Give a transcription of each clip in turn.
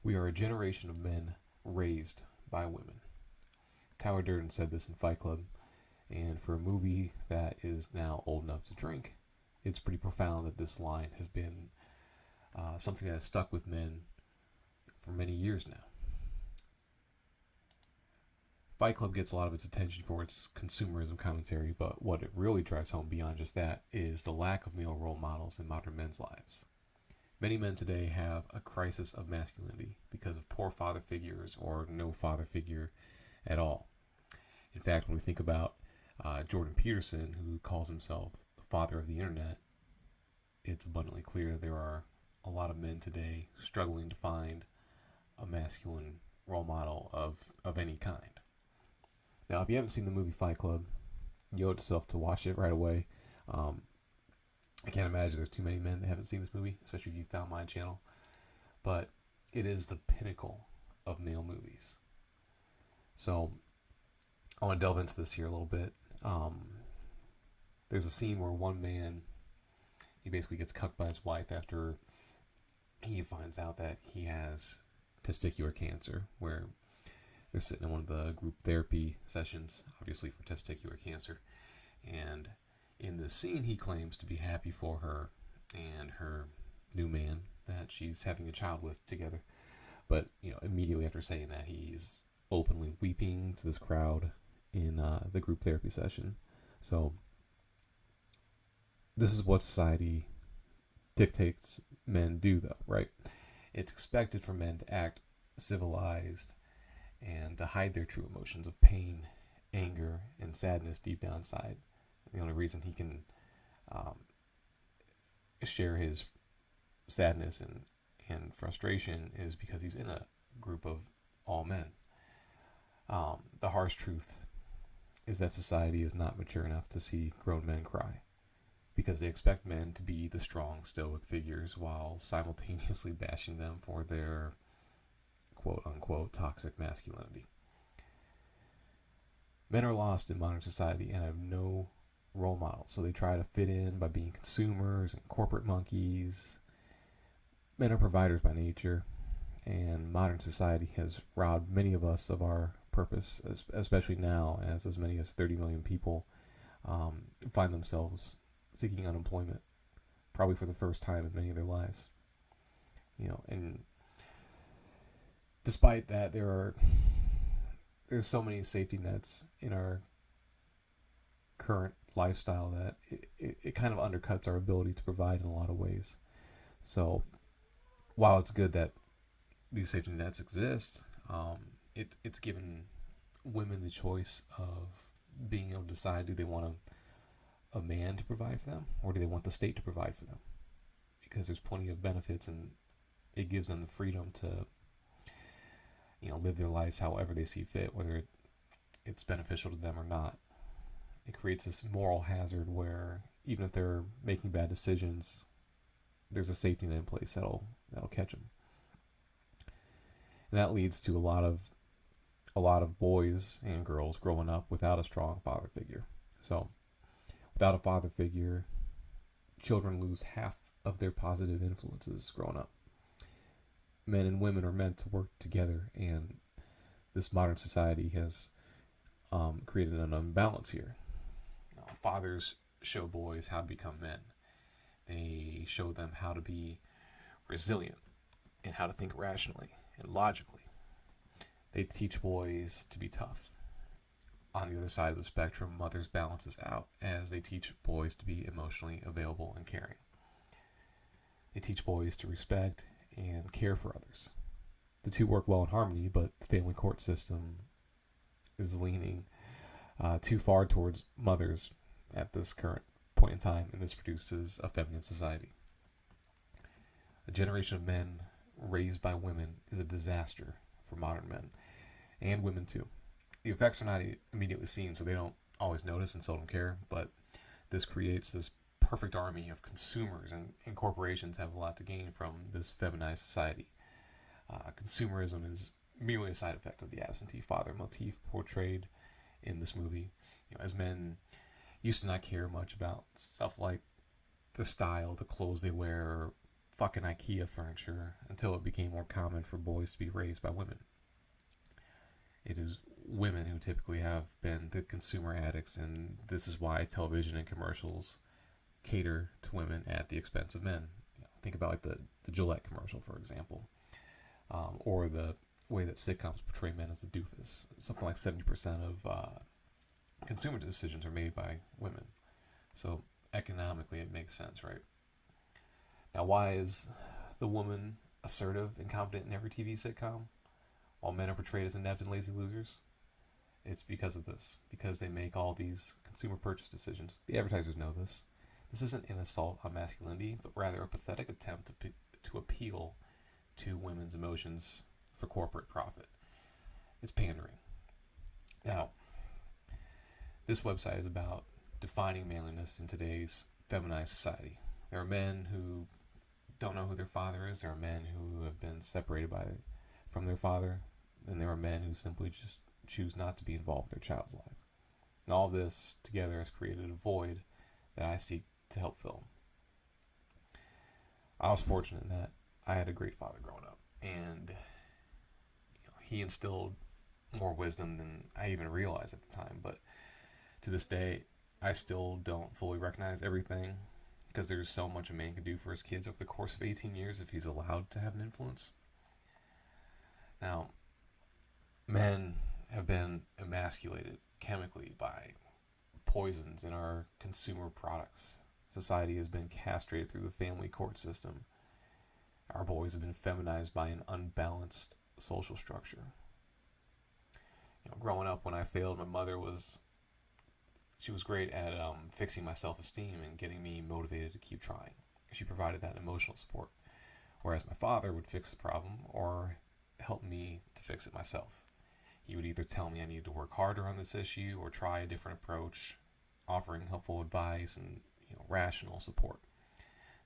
We are a generation of men raised by women. Tyler Durden said this in Fight Club, and for a movie that is now old enough to drink, it's pretty profound that this line has been something that has stuck with men for many years now. Fight Club gets a lot of its attention for its consumerism commentary, but what it really drives home beyond just that is the lack of male role models in modern men's lives. Many men today have a crisis of masculinity because of poor father figures or no father figure at all. In fact, when we think about Jordan Peterson, who calls himself the father of the internet, it's abundantly clear that there are a lot of men today struggling to find a masculine role model of any kind. Now, if you haven't seen the movie Fight Club, you owe it yourself to watch it right away. I can't imagine there's too many men that haven't seen this movie, especially if you found my channel. But it is the pinnacle of male movies. So I want to delve into this here a little bit. There's a scene where one man, he basically gets cucked by his wife after he finds out that he has testicular cancer, where they're sitting in one of the group therapy sessions, obviously for testicular cancer. And in this scene, he claims to be happy for her and her new man that she's having a child with together. But, immediately after saying that, he's openly weeping to this crowd in the group therapy session. So this is what society dictates men do, though, right? It's expected for men to act civilized and to hide their true emotions of pain, anger, and sadness deep down inside. The only reason he can share his sadness and frustration is because he's in a group of all men. The harsh truth is that society is not mature enough to see grown men cry, because they expect men to be the strong, stoic figures while simultaneously bashing them for their quote-unquote toxic masculinity. Men are lost in modern society and have no role models, so they try to fit in by being consumers and corporate monkeys. Men are providers by nature, and modern society has robbed many of us of our purpose, especially now as many as 30 million people find themselves seeking unemployment, probably for the first time in many of their lives. And despite that, there's so many safety nets in our current lifestyle that it kind of undercuts our ability to provide in a lot of ways. So while it's good that these safety nets exist, it's given women the choice of being able to decide, do they want a man to provide for them, or do they want the state to provide for them? Because there's plenty of benefits, and it gives them the freedom to live their lives however they see fit, whether it's beneficial to them or not. It creates this moral hazard where even if they're making bad decisions, there's a safety net in place that'll catch them. And that leads to a lot of boys and girls growing up without a strong father figure. So without a father figure, children lose half of their positive influences growing up. Men and women are meant to work together, and this modern society has created an imbalance here. Fathers show boys how to become men. They show them how to be resilient and how to think rationally and logically. They teach boys to be tough. On the other side of the spectrum, mothers balance this out as they teach boys to be emotionally available and caring. They teach boys to respect and care for others. The two work well in harmony, but the family court system is leaning too far towards mothers at this current point in time, and this produces a feminine society. A generation of men raised by women is a disaster for modern men, and women too. The effects are not immediately seen, so they don't always notice and seldom care, but this creates this perfect army of consumers, and corporations have a lot to gain from this feminized society. Consumerism is merely a side effect of the absentee father motif portrayed in this movie. As men used to not care much about stuff like the style, the clothes they wear, or fucking IKEA furniture until it became more common for boys to be raised by women. It is women who typically have been the consumer addicts, and this is why television and commercials cater to women at the expense of men. Think about like the Gillette commercial, for example, or the way that sitcoms portray men as the doofus. Something like 70% of consumer decisions are made by women. So economically, it makes sense, right? Now, why is the woman assertive and confident in every TV sitcom, while men are portrayed as inept and lazy losers? It's because of this. Because they make all these consumer purchase decisions. The advertisers know this. This isn't an assault on masculinity, but rather a pathetic attempt to appeal to women's emotions for corporate profit. It's pandering. Now, this website is about defining manliness in today's feminized society. There are men who don't know who their father is. There are men who have been separated from their father. And there are men who simply just choose not to be involved in their child's life. And all this together has created a void that I seek to help fill. I was fortunate that I had a great father growing up, and he instilled more wisdom than I even realized at the time. But to this day, I still don't fully recognize everything, because there's so much a man can do for his kids over the course of 18 years if he's allowed to have an influence. Now, men have been emasculated chemically by poisons in our consumer products. Society has been castrated through the family court system. Our boys have been feminized by an unbalanced social structure. Growing up, when I failed, my mother was great at fixing my self-esteem and getting me motivated to keep trying. She provided that emotional support, whereas my father would fix the problem or help me to fix it myself. He would either tell me I needed to work harder on this issue or try a different approach, offering helpful advice and rational support.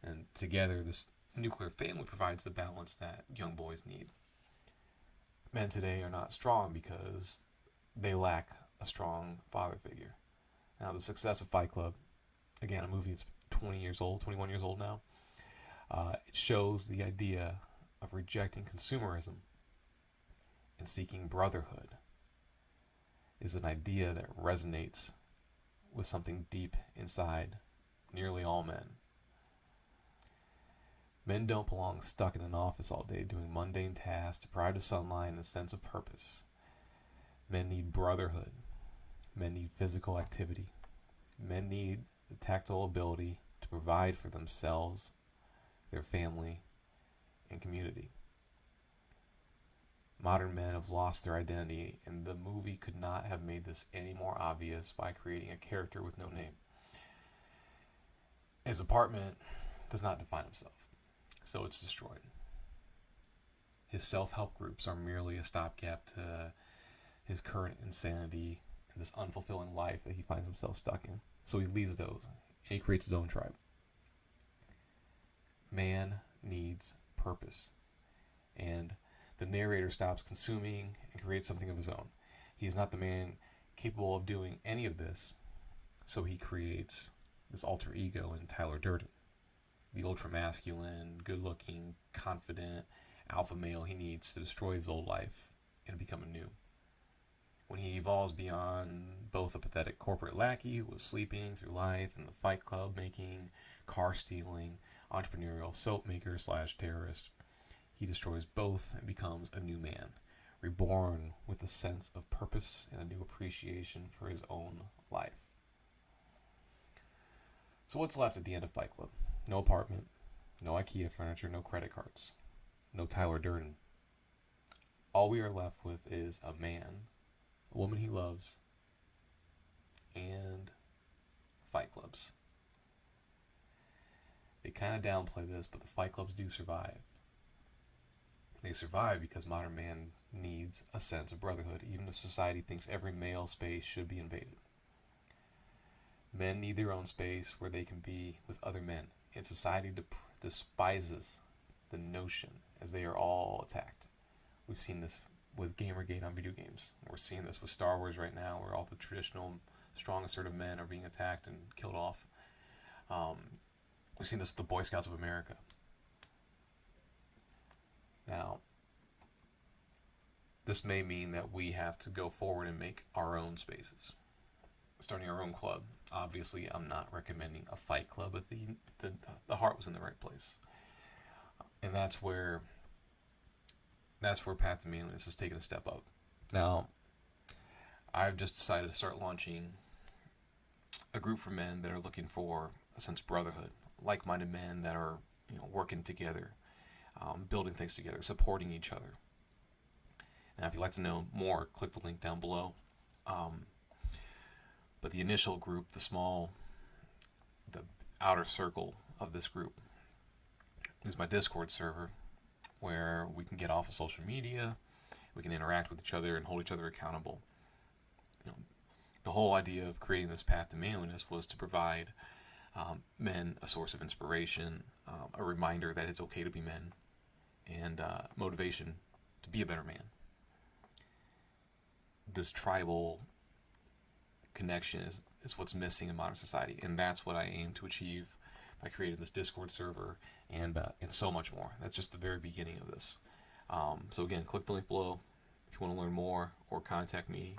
And together, this nuclear family provides the balance that young boys need. Men today are not strong because they lack a strong father figure. Now, the success of Fight Club, again, a movie that's 21 years old now, it shows the idea of rejecting consumerism and seeking brotherhood is an idea that resonates with something deep inside nearly all men. Men don't belong stuck in an office all day doing mundane tasks, deprived of sunlight and a sense of purpose. Men need brotherhood. Men need physical activity. Men need the tactile ability to provide for themselves, their family, and community. Modern men have lost their identity, and the movie could not have made this any more obvious by creating a character with no name. His apartment does not define himself, so it's destroyed. His self-help groups are merely a stopgap to his current insanity and this unfulfilling life that he finds himself stuck in. So he leaves those, and he creates his own tribe. Man needs purpose, and the narrator stops consuming and creates something of his own. He is not the man capable of doing any of this, so he creates this alter ego in Tyler Durden, the ultra-masculine, good-looking, confident alpha male he needs to destroy his old life and become anew. When he evolves beyond both a pathetic corporate lackey who was sleeping through life and the Fight Club making, car stealing, entrepreneurial soap maker / terrorist, he destroys both and becomes a new man, reborn with a sense of purpose and a new appreciation for his own life. So what's left at the end of Fight Club? No apartment, no IKEA furniture, no credit cards, no Tyler Durden. All we are left with is a man, a woman he loves, and Fight Clubs. They kind of downplay this, but the Fight Clubs do survive. They survive because modern man needs a sense of brotherhood, even if society thinks every male space should be invaded. Men need their own space where they can be with other men, and society despises the notion as they are all attacked. We've seen this with Gamergate on video games. We're seeing this with Star Wars right now, where all the traditional strong assertive men are being attacked and killed off. We've seen this with the Boy Scouts of America. Now, this may mean that we have to go forward and make our own spaces, starting our own club. Obviously, I'm not recommending a fight club, but the heart was in the right place, and that's where Path to Manliness is taking a step up. Now, I've just decided to start launching a group for men that are looking for a sense of brotherhood, like-minded men that are working together, building things together, supporting each other. Now, if you'd like to know more, click the link down below. But the initial group, the outer circle of this group, is my Discord server, where we can get off of social media, we can interact with each other and hold each other accountable. The whole idea of creating this Path to Manliness was to provide men a source of inspiration, a reminder that it's okay to be men, and motivation to be a better man. This tribal connection is what's missing in modern society, and that's what I aim to achieve by creating this Discord server and so much more. That's just the very beginning of this. So again, click the link below if you want to learn more, or contact me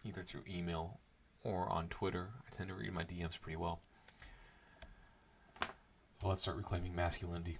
either through email or on Twitter. I tend to read my DMs pretty well. So let's start reclaiming masculinity.